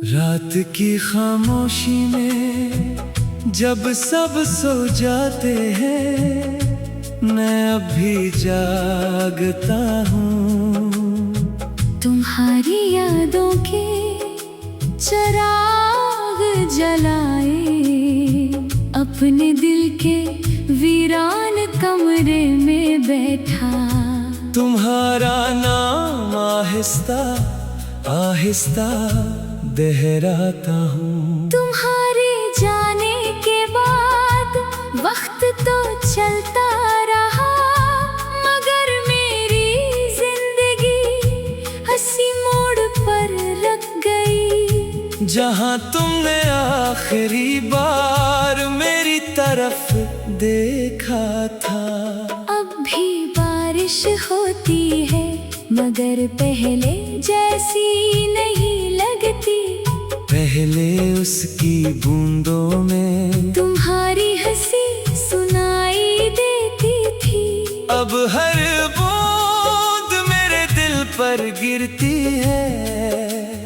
रात की खामोशी में जब सब सो जाते हैं, मैं अब भी जागता हूँ। तुम्हारी यादों के चिराग जलाए, अपने दिल के वीरान कमरे में बैठा। तुम्हारा नाम आहिस्ता आहिस्ता दोहराता हूँ। तुम्हारे जाने के बाद वक्त तो चलता रहा, मगर मेरी जिंदगी हंसी मोड़ पर रख गई। जहाँ तुमने आखिरी बार मेरी तरफ देखा था। अब भी बारिश होती है, मगर पहले जैसी नहीं लगती। पहले उसकी बूंदों में तुम्हारी हंसी सुनाई देती थी। अब हर बूंद मेरे दिल पर गिरती है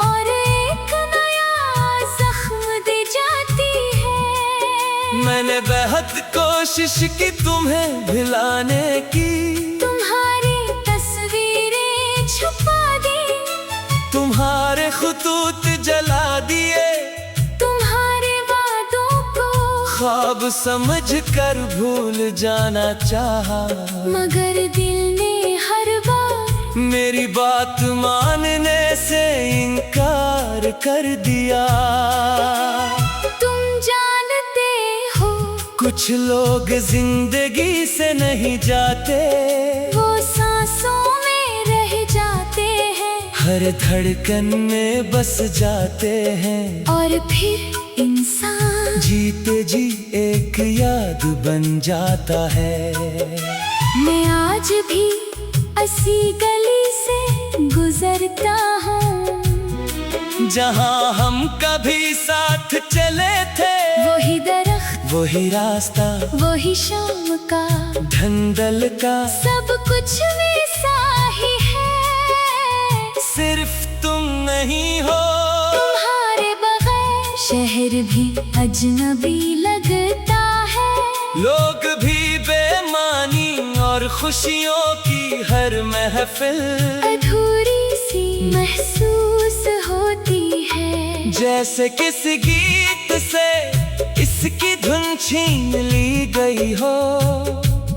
और एक नया जख्म दे जाती है। मैंने बेहद कोशिश की तुम्हें भुलाने की। तुम्हारी तस्वीरें छुपा दी, तुम्हारे खुतूत जला दिए। तुम्हारे वादों को ख्वाब समझकर भूल जाना चाहा, मगर दिल ने हर बार मेरी बात मानने से इनकार कर दिया। तुम जानते हो, कुछ लोग जिंदगी से नहीं जाते, वो सांसों में रह जाते हैं। हर धड़कन में बस जाते हैं। और फिर इंसान जीते जी एक याद बन जाता है। मैं आज भी इसी गली से गुजरता हूँ, जहाँ हम कभी साथ चले थे। वही दरख्त, वही रास्ता, वही शाम का धंधल का, सब कुछ वैसा ही है। सिर्फ तुम नहीं हो। तुम्हारे बगैर शहर भी अजनबी लगता है। लोग भी बेमानी और खुशियों की हर महफिल अधूरी सी महसूस होती है। जैसे किसी गीत से इसकी धुन छीन ली गई हो।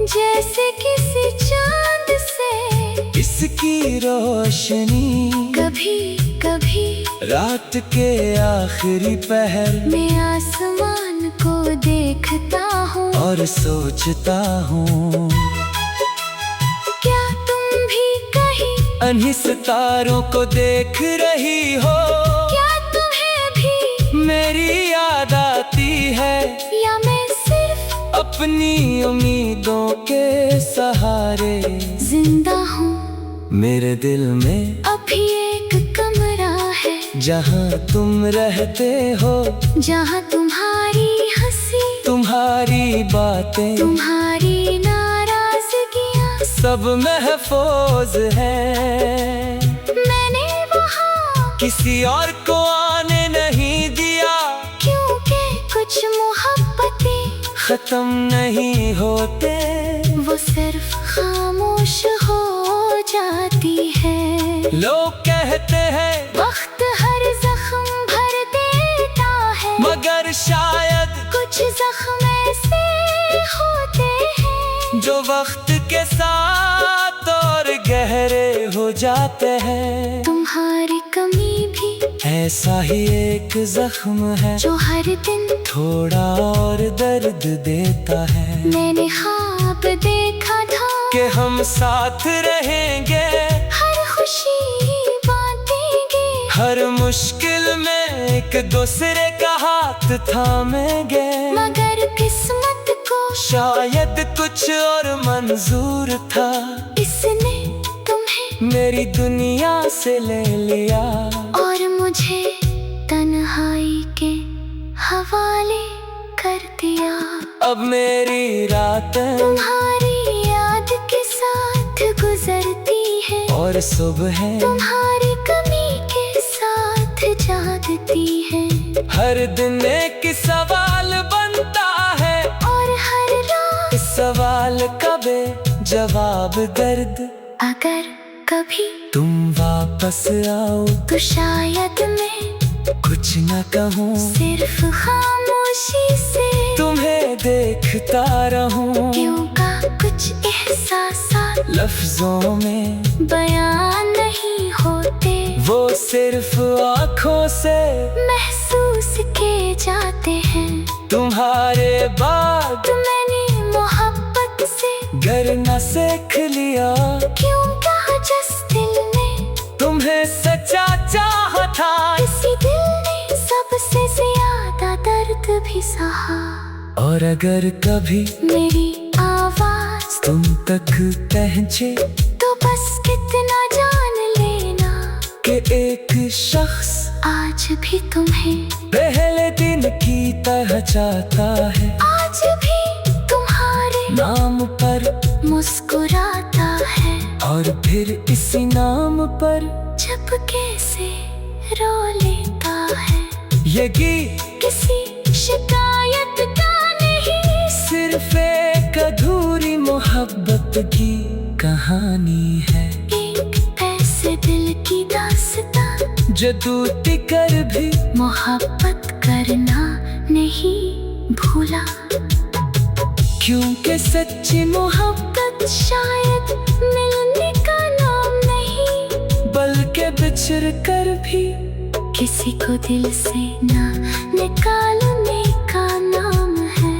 जैसे किसी चांद से इसकी रोशनी कभी कभी रात के आखिरी पहर मैं आसमान को देखता हूँ और सोचता हूँ, क्या तुम भी कहीं अन्हीं सितारों को देख रही हो। क्या तुम्हें भी मेरी याद आती है, या मैं सिर्फ अपनी उम्मीदों के सहारे जिंदा हूँ। मेरे दिल में अभी एक कमरा है, जहाँ तुम रहते हो। जहाँ तुम्हारी हंसी, तुम्हारी बातें, तुम्हारी नाराजगियाँ सब महफूज है। मैंने वहाँ किसी और को आने नहीं दिया, क्योंकि कुछ मोहब्बतें खत्म नहीं होते। वो सिर्फ खामोश हो जाती है। लोग कहते हैं वक्त हर जख्म भर देता है, मगर शायद कुछ जख्म ऐसे होते हैं जो वक्त के साथ और गहरे हो जाते हैं। तुम्हारी कमी भी ऐसा ही एक जख्म है, जो हर दिन थोड़ा और दर्द देता है। मैंने ख्वाब देखा था कि हम साथ रहेंगे, हर खुशी बांटेंगे, हर मुश्किल में एक दूसरे का हाथ थामेंगे। मगर किस्मत को शायद कुछ और मंजूर था, इसने तुम्हें मेरी दुनिया से ले लिया और मुझे तन्हाई के हवाले कर दिया। अब मेरी रातें तुम्हारी याद के साथ गुजरती है और सुबह तुम्हारी कमी के साथ जागती अगर कभी तुम वापस आओ तो शायद मैं कुछ न कहूँ, सिर्फ खामोशी से तुम्हें देखता रहूं। क्यों का कुछ एहसासात लफ्जों में बयान नहीं होते, वो सिर्फ आँखों से महसूस किए जाते हैं। तुम्हारे बाद मैंने मोहब्बत से घर न सीख लिया, क्यों कहा जिस दिल ने तुम्हें सच्चा चाहा था। इसी दिल ने सबसे ज्यादा दर्द भी सहा। और अगर कभी मेरी आवाज तुम तक पहुंचे तो बस कितना जान लेना कि एक शख्स आज भी तुम्हें पहले दिन की तरह चाहता है, आज भी तुम्हारे नाम पर मुस्कुराता है। और फिर इसी नाम पर चुपके से रो लेता है। ये गीत किसी शिकायत का नहीं, सिर्फ एक अधूरी मोहब्बत की कहानी है। एक ऐसे दिल की दास्तां जो टूट कर भी मोहब्बत करना नहीं भूला। क्योंकि सच्ची मोहब्बत शायद मिलने का नाम नहीं, बल्कि बिछड़ कर भी किसी को दिल से ना निकालने का नाम है।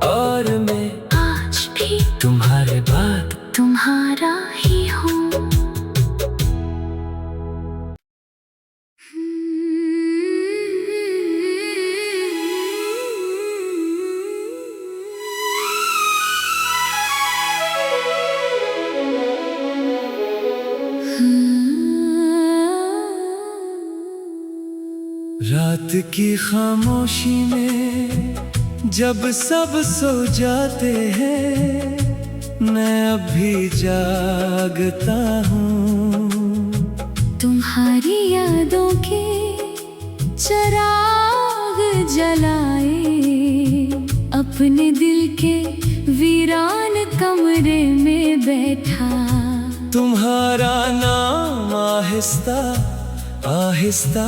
और मैं आज भी तुम्हारे बाद तुम्हारा ही हूँ। रात की खामोशी में जब सब सो जाते हैं, मैं अभी जागता हूँ। तुम्हारी यादों के चिराग जलाए, अपने दिल के वीरान कमरे में बैठा। तुम्हारा नाम आहिस्ता आहिस्ता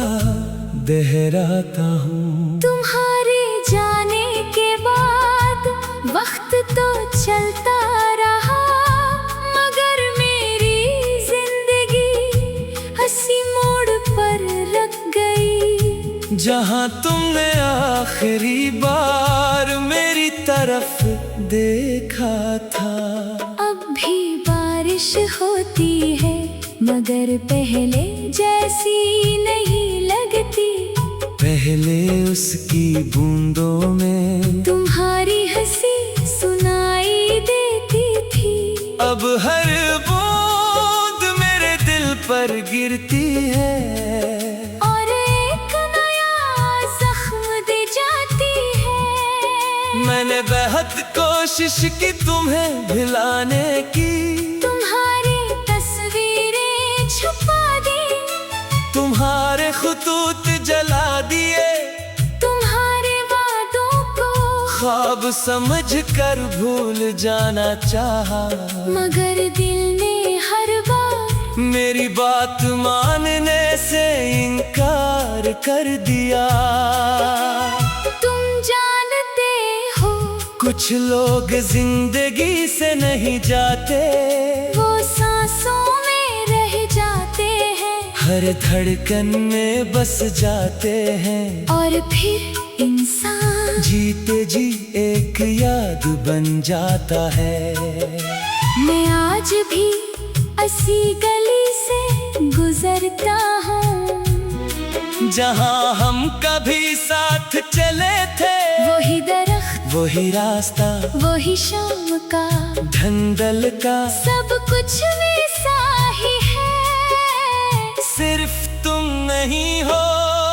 दोहराता हूँ। तुम्हारे जाने के बाद वक्त तो चलता रहा, मगर मेरी जिंदगी हंसी मोड़ पर रख गई। जहाँ तुमने आखिरी बार मेरी तरफ देखा था। अब भी बारिश होती है, मगर पहले जैसी नहीं लगती। पहले उसकी बूंदों में तुम्हारी हंसी सुनाई देती थी, अब हर बूंद मेरे दिल पर गिरती है। और एक नया जख्म दे जाती है। मैंने बेहद कोशिश की तुम्हें भुलाने की, तुम्हारी तस्वीरें छुपा दी, तुम्हारे खुतूत जला दिए, तुम्हारे वादों को ख्वाब समझ कर भूल जाना चाहा। मगर दिल ने हर बार मेरी बात मानने से इनकार कर दिया। तुम जानते हो कुछ लोग जिंदगी से नहीं जाते, वो सांसों में रह जाते हैं। हर धड़कन में बस जाते हैं। और फिर इंसान जीते जी एक याद बन जाता है। मैं आज भी इसी गली से गुजरता हूँ, जहाँ हम कभी साथ चले थे। वही दरख्त, वही रास्ता, वही शाम का धंधल का, सब कुछ वैसा ही है। सिर्फ तुम नहीं हो।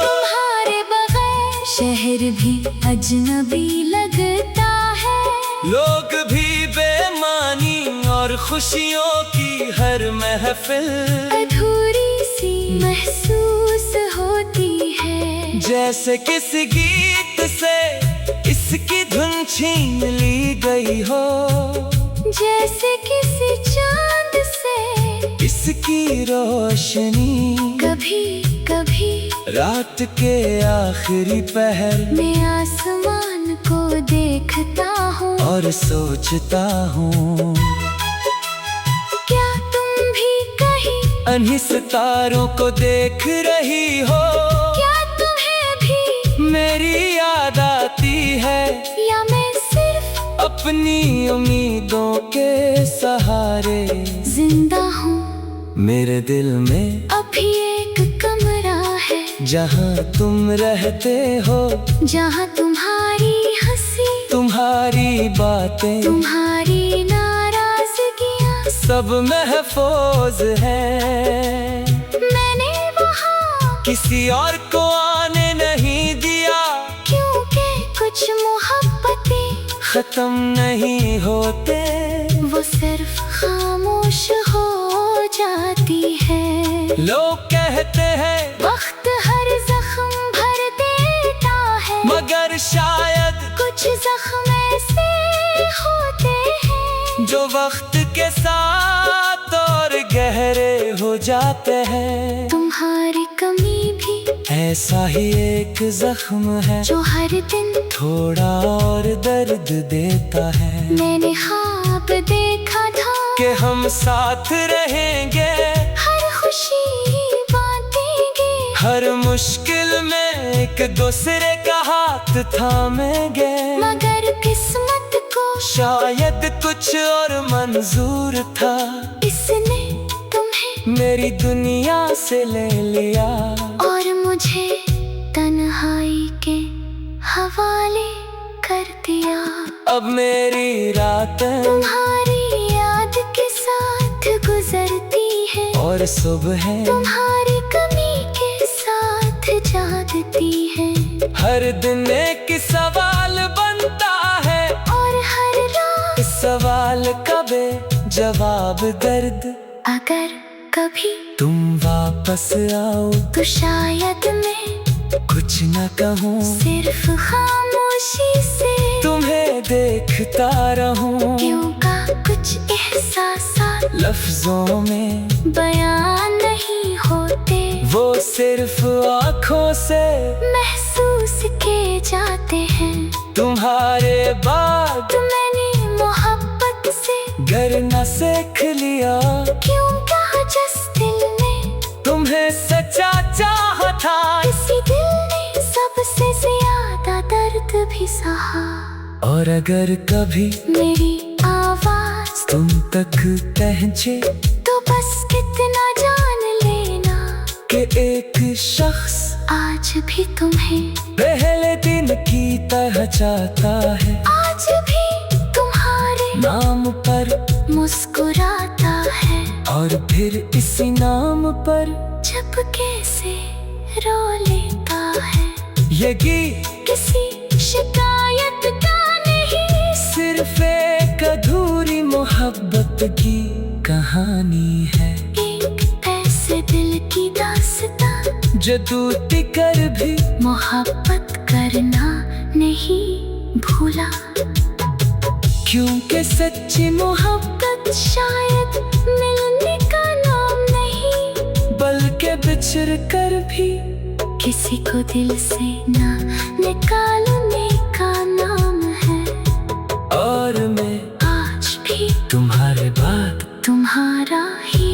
तुम्हारे बगैर शहर भी अजनबी लगता है। लोग भी बेमानी और खुशियों की हर महफिल अधूरी सी महसूस होती है। जैसे किसी गीत से इसकी धुन छीन ली गई हो। जैसे किसी चांद से इसकी रोशनी कभी कभी रात के आखिरी पहर मैं आसमान को देखता हूँ और सोचता हूँ, क्या तुम भी कहीं अन्ही सितारों को देख रही हो? क्या तुम्हें भी मेरी याद आती है या मैं सिर्फ अपनी उम्मीदों के सहारे? जिंदा हूँ मेरे दिल में अभी एक कमरा है जहाँ तुम रहते हो, जहाँ तुम्हारी हंसी तुम्हारी बातें तुम्हारी नाराजगियाँ सब महफूज है। मैंने वहाँ किसी और को आने नहीं दिया, क्योंकि कुछ मोहब्बतें खत्म नहीं होते, वो सिर्फ खामोश हो जाती है। लोग कहते हैं वक्त हर जख्म भर देता है, मगर शायद कुछ जख्म ऐसे होते हैं जो वक्त के साथ और गहरे हो जाते हैं। तुम्हारी कमी भी ऐसा ही एक जख्म है जो हर दिन थोड़ा और दर्द देता है। मैंने ख्वाब देखा था कि हम साथ रहेंगे, हर खुशी बांटेंगे, हर मुश्किल में एक दूसरे का हाथ थामेंगे, मगर किस्मत को शायद कुछ और मंजूर था, इसने तुम्हें मेरी दुनिया से ले लिया और मुझे तन्हाई के हवाले कर दिया। अब मेरी रातें तुम्हारी याद के साथ गुजरती है और सुबह तुम्हारी कमी के साथ जागती है, हर दिन एक सवाल बनता है और हर रात इस सवाल का जवाब दर्द। अगर कभी तुम वापस आओ तो शायद मैं कुछ न कहूँ, सिर्फ खामोशी से तुम्हें देखता रहूं, क्यों का कुछ एहसास लफ्जों में बयान नहीं होते, वो सिर्फ आँखों से महसूस किए जाते हैं। तुम्हारे बाद मैंने मोहब्बत से घर न सीख लिया, क्यों कहा जिस दिल ने तुम्हें सच्चा चाहा था, इसी दिल ने सबसे ज्यादा दर्द भी सहा। और अगर कभी मेरी आवाज तुम तक पहुंचे तो बस कितना जान लेना कि एक शख्स आज भी तुम्हें पहले दिन की तरह चाहता है, आज भी तुम्हारे नाम पर मुस्कुराता है, और फिर इसी नाम पर चुपके से रो लेता है। ये गीत किसी शिकायत का नहीं, सिर्फ एक अधूरी मोहब्बत की कहानी है, एक ऐसे दिल की दास्तां जो टूट कर भी मोहब्बत करना नहीं भूला, क्योंकि सच्ची मोहब्बत शायद मिलने का नाम नहीं, बल्कि बिछड़ कर भी किसी को दिल से ना निकालने का नाम है। और मैं आज भी तुम्हारे बाद तुम्हारा ही